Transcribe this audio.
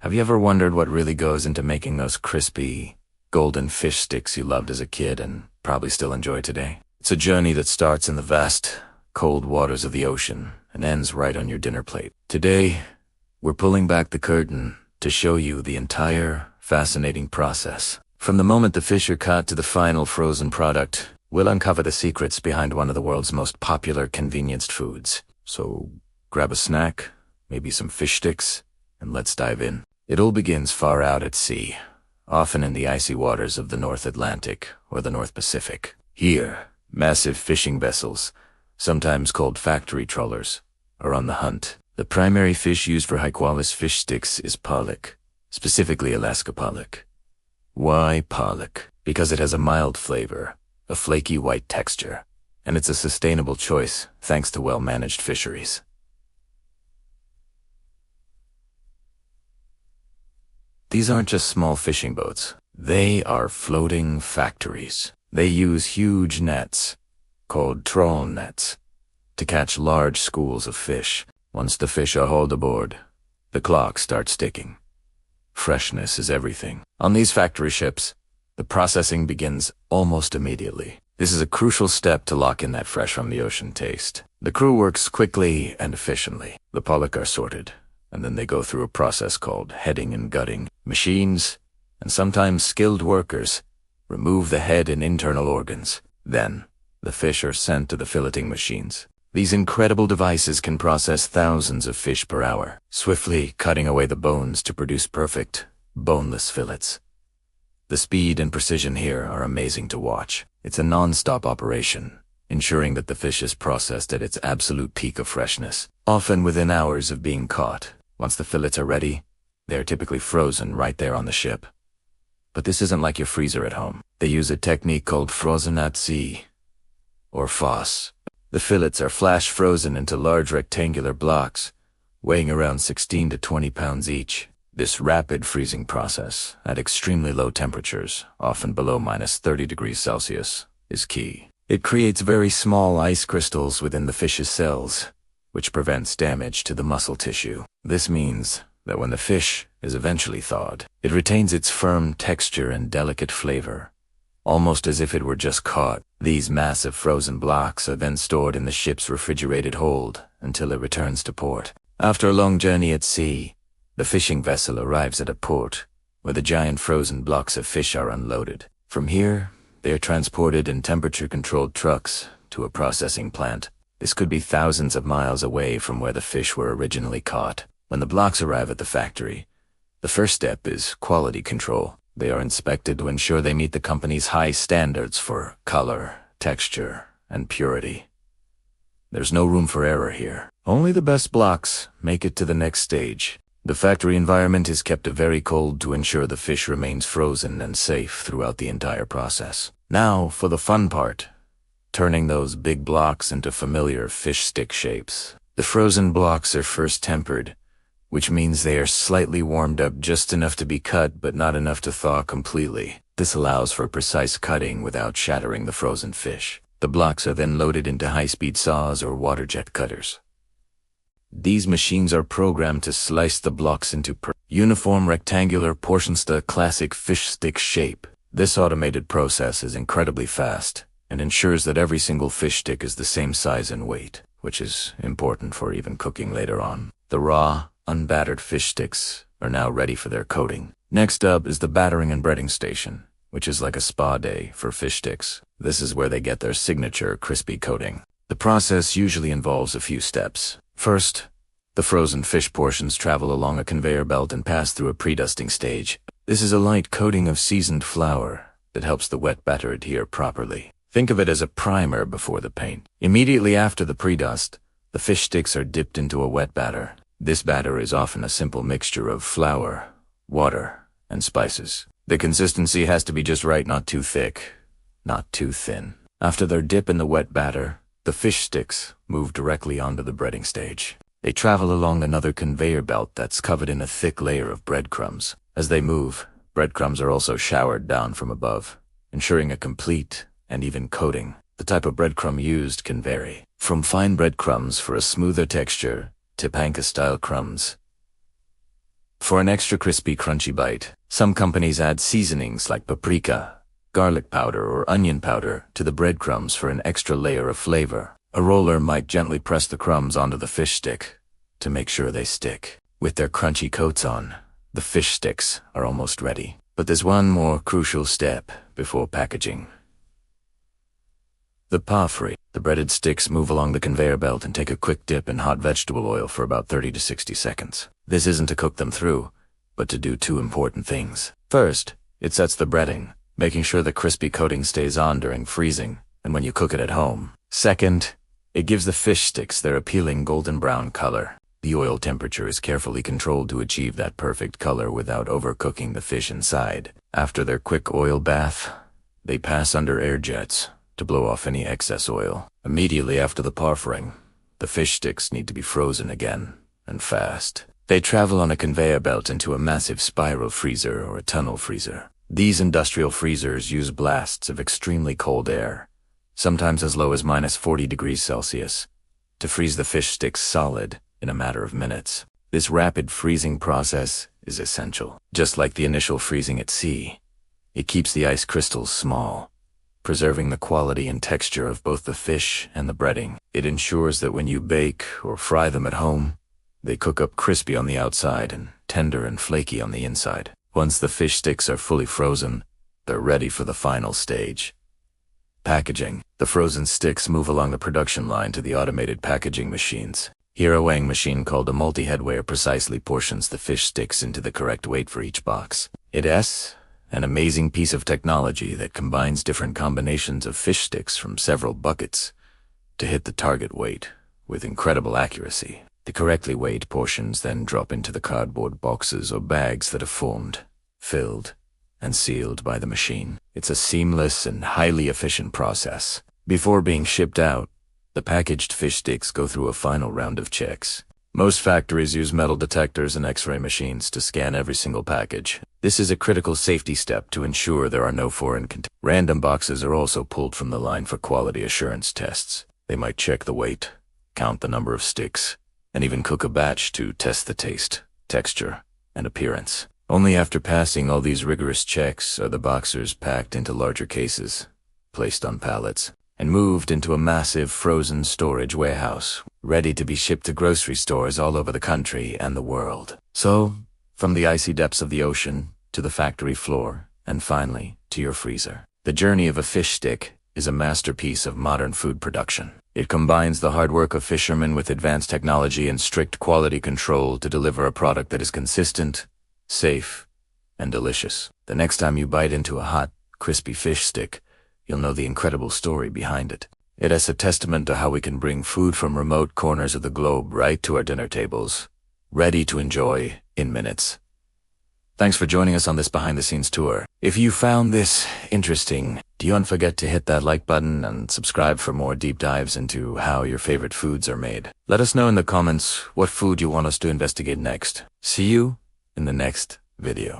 Have you ever wondered what really goes into making those crispy, golden fish sticks you loved as a kid and probably still enjoy today? It's a journey that starts in the vast, cold waters of the ocean and ends right on your dinner plate. Today, we're pulling back the curtain to show you the entire fascinating process. From the moment the fish are caught to the final frozen product, we'll uncover the secrets behind one of the world's most popular convenience foods. So grab a snack, maybe some fish sticks, and let's dive in. It all begins far out at sea, often in the icy waters of the North Atlantic or the North Pacific. Here, massive fishing vessels, sometimes called factory trawlers, are on the hunt. The primary fish used for high-quality fish sticks is pollock, specifically Alaska pollock. Why pollock? Because it has a mild flavor, a flaky white texture, and it's a sustainable choice thanks to well-managed fisheries. These aren't just small fishing boats. They are floating factories. They use huge nets, called trawl nets, to catch large schools of fish. Once the fish are hauled aboard, the clock starts ticking. Freshness is everything. On these factory ships, the processing begins almost immediately. This is a crucial step to lock in that fresh from the ocean taste. The crew works quickly and efficiently. The pollock are sorted, and then they go through a process called heading and gutting. Machines, and sometimes skilled workers, remove the head and internal organs. Then, the fish are sent to the filleting machines. These incredible devices can process thousands of fish per hour, swiftly cutting away the bones to produce perfect, boneless fillets. The speed and precision here are amazing to watch. It's a non-stop operation, ensuring that the fish is processed at its absolute peak of freshness, often within hours of being caught. Once the fillets are ready, they are typically frozen right there on the ship. But this isn't like your freezer at home. They use a technique called frozen at sea, or FOSS. The fillets are flash frozen into large rectangular blocks, weighing around 16 to 20 pounds each. This rapid freezing process, at extremely low temperatures, often below -30 degrees Celsius, is key. It creates very small ice crystals within the fish's cells, which prevents damage to the muscle tissue. This means that when the fish is eventually thawed, it retains its firm texture and delicate flavor, almost as if it were just caught. These massive frozen blocks are then stored in the ship's refrigerated hold until it returns to port. After a long journey at sea, the fishing vessel arrives at a port where the giant frozen blocks of fish are unloaded. From here, they are transported in temperature-controlled trucks to a processing plant. This could be thousands of miles away from where the fish were originally caught. When the blocks arrive at the factory, the first step is quality control. They are inspected to ensure they meet the company's high standards for color, texture, and purity. There's no room for error here. Only the best blocks make it to the next stage. The factory environment is kept very cold to ensure the fish remains frozen and safe throughout the entire process. Now for the fun part, turning those big blocks into familiar fish stick shapes. The frozen blocks are first tempered, which means they are slightly warmed up just enough to be cut but not enough to thaw completely. This allows for precise cutting without shattering the frozen fish. The blocks are then loaded into high-speed saws or water jet cutters. These machines are programmed to slice the blocks into uniform rectangular portions, the classic fish stick shape. This automated process is incredibly fast and ensures that every single fish stick is the same size and weight, which is important for even cooking later on. The raw, unbattered fish sticks are now ready for their coating. Next up is the battering and breading station, which is like a spa day for fish sticks. This is where they get their signature crispy coating. The process usually involves a few steps. First, the frozen fish portions travel along a conveyor belt and pass through a pre-dusting stage. This is a light coating of seasoned flour that helps the wet batter adhere properly. Think of it as a primer before the paint. Immediately after the pre-dust, the fish sticks are dipped into a wet batter. This batter is often a simple mixture of flour, water, and spices. The consistency has to be just right, not too thick, not too thin. After their dip in the wet batter, the fish sticks move directly onto the breading stage. They travel along another conveyor belt that's covered in a thick layer of breadcrumbs. As they move, breadcrumbs are also showered down from above, ensuring a complete and even coating. The type of breadcrumb used can vary, from fine breadcrumbs for a smoother texture to panca-style crumbs For an extra crispy, crunchy bite, some companies add seasonings like paprika, garlic powder, or onion powder to the breadcrumbs for an extra layer of flavor. A roller might gently press the crumbs onto the fish stick to make sure they stick. With their crunchy coats on, the fish sticks are almost ready. But there's one more crucial step before packaging. The parfait. The breaded sticks move along the conveyor belt and take a quick dip in hot vegetable oil for about 30 to 60 seconds. This isn't to cook them through, but to do two important things. First, it sets the breading, making sure the crispy coating stays on during freezing and when you cook it at home. Second, it gives the fish sticks their appealing golden brown color. The oil temperature is carefully controlled to achieve that perfect color without overcooking the fish inside. After their quick oil bath, they pass under air jets to blow off any excess oil. Immediately after the parfaiting, the fish sticks need to be frozen again, and fast. They travel on a conveyor belt into a massive spiral freezer or a tunnel freezer. These industrial freezers use blasts of extremely cold air, sometimes as low as -40 degrees Celsius, to freeze the fish sticks solid in a matter of minutes. This rapid freezing process is essential. Just like the initial freezing at sea, it keeps the ice crystals small, preserving the quality and texture of both the fish and the breading. It ensures that when you bake or fry them at home, they cook up crispy on the outside and tender and flaky on the inside. Once the fish sticks are fully frozen, they're ready for the final stage. Packaging. The frozen sticks move along the production line to the automated packaging machines. Here, a weighing machine called a multi-head weigher precisely portions the fish sticks into the correct weight for each box. It's an amazing piece of technology that combines different combinations of fish sticks from several buckets to hit the target weight with incredible accuracy. The correctly weighed portions then drop into the cardboard boxes or bags that are formed, filled, and sealed by the machine. It's a seamless and highly efficient process. Before being shipped out, the packaged fish sticks go through a final round of checks. Most factories use metal detectors and X-ray machines to scan every single package. This is a critical safety step to ensure there are no foreign contaminants. Random boxes are also pulled from the line for quality assurance tests. They might check the weight, count the number of sticks, and even cook a batch to test the taste, texture, and appearance. Only after passing all these rigorous checks are the boxers packed into larger cases, placed on pallets, and moved into a massive frozen storage warehouse, ready to be shipped to grocery stores all over the country and the world. So, from the icy depths of the ocean to the factory floor, and finally to your freezer, the journey of a fish stick is a masterpiece of modern food production. It combines the hard work of fishermen with advanced technology and strict quality control to deliver a product that is consistent, safe, and delicious. The next time you bite into a hot, crispy fish stick, you'll know the incredible story behind it. It is a testament to how we can bring food from remote corners of the globe right to our dinner tables, ready to enjoy in minutes. Thanks for joining us on this behind-the-scenes tour. If you found this interesting, don't forget to hit that like button and subscribe for more deep dives into how your favorite foods are made. Let us know in the comments what food you want us to investigate next. See you in the next video.